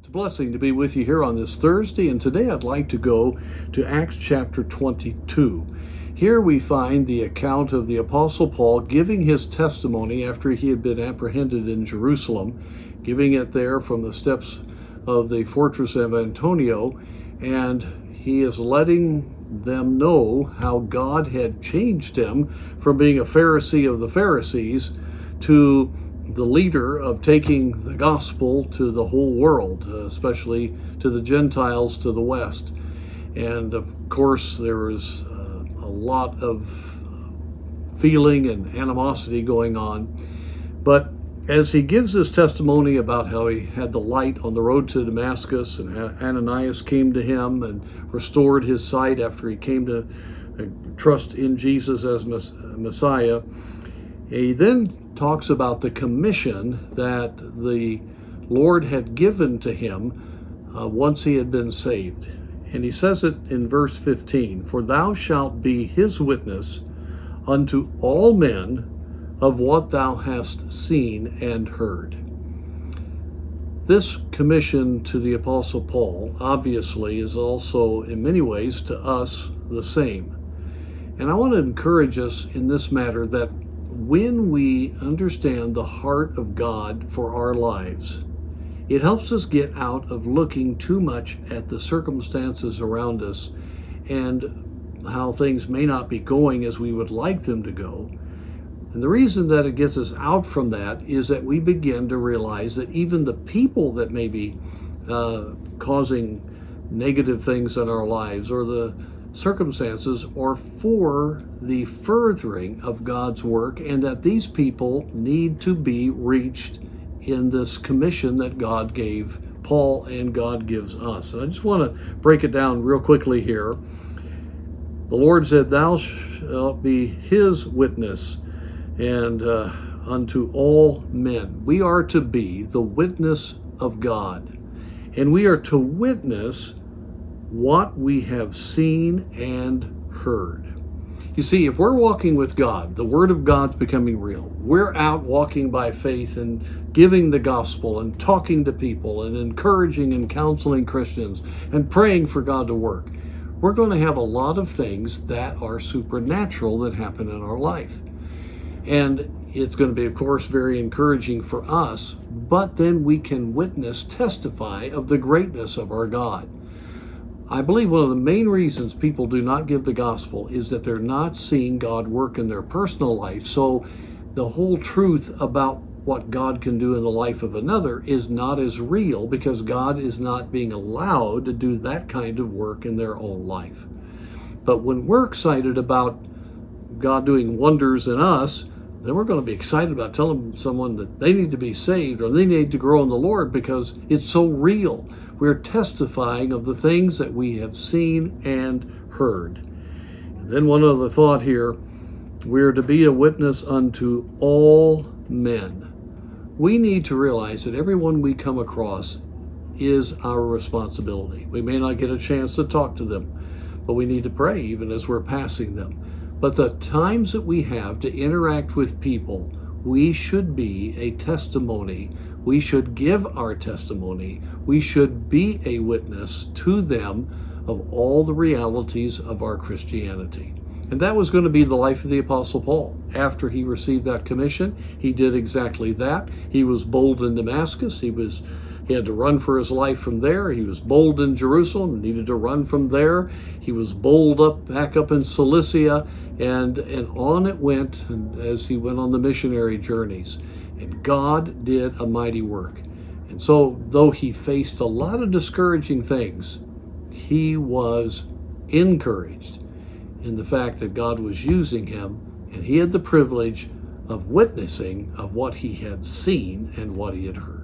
It's a blessing to be with you here on this Thursday, and today I'd like to go to Acts chapter 22. Here we find the account of the Apostle Paul giving his testimony after he had been apprehended in Jerusalem, giving it there from the steps of the fortress of Antonia, and he is letting them know how God had changed him from being a Pharisee of the Pharisees to the leader of taking the gospel to the whole world, especially to the Gentiles to the west. And of course, there was a lot of feeling and animosity going on. But as he gives his testimony about how he had the light on the road to Damascus, and Ananias came to him and restored his sight after he came to trust in Jesus as Messiah, he then talks about the commission that the Lord had given to him once he had been saved. And he says it in verse 15, "For thou shalt be his witness unto all men of what thou hast seen and heard." This commission to the Apostle Paul obviously is also in many ways to us the same. And I want to encourage us in this matter that when we understand the heart of God for our lives, it helps us get out of looking too much at the circumstances around us and how things may not be going as we would like them to go. And the reason that it gets us out from that is that we begin to realize that even the people that may be causing negative things in our lives, or the circumstances, are for the furthering of God's work, and that these people need to be reached in this commission that God gave Paul and God gives us. And I just want to break it down real quickly here. The Lord said, "Thou shalt be his witness and unto all men." We are to be the witness of God, and we are to witness what we have seen and heard. You see, if we're walking with God, the Word of God's becoming real. We're out walking by faith and giving the gospel and talking to people and encouraging and counseling Christians and praying for God to work. We're going to have a lot of things that are supernatural that happen in our life. And it's going to be, of course, very encouraging for us, but then we can witness, testify of the greatness of our God. I believe one of the main reasons people do not give the gospel is that they're not seeing God work in their personal life. So the whole truth about what God can do in the life of another is not as real, because God is not being allowed to do that kind of work in their own life. But when we're excited about God doing wonders in us, then we're going to be excited about telling someone that they need to be saved or they need to grow in the Lord, because it's so real. We're testifying of the things that we have seen and heard. And then one other thought here, we're to be a witness unto all men. We need to realize that everyone we come across is our responsibility. We may not get a chance to talk to them, but we need to pray even as we're passing them. But the times that we have to interact with people, we should be a testimony. We should give our testimony. We should be a witness to them of all the realities of our Christianity. And that was going to be the life of the Apostle Paul. After he received that commission, he did exactly that. He was bold in Damascus. He had to run for his life from there. He was bold in Jerusalem, needed to run from there. He was bold back up in Cilicia, and on it went as he went on the missionary journeys. And God did a mighty work. And so, though he faced a lot of discouraging things, he was encouraged in the fact that God was using him, and he had the privilege of witnessing of what he had seen and what he had heard.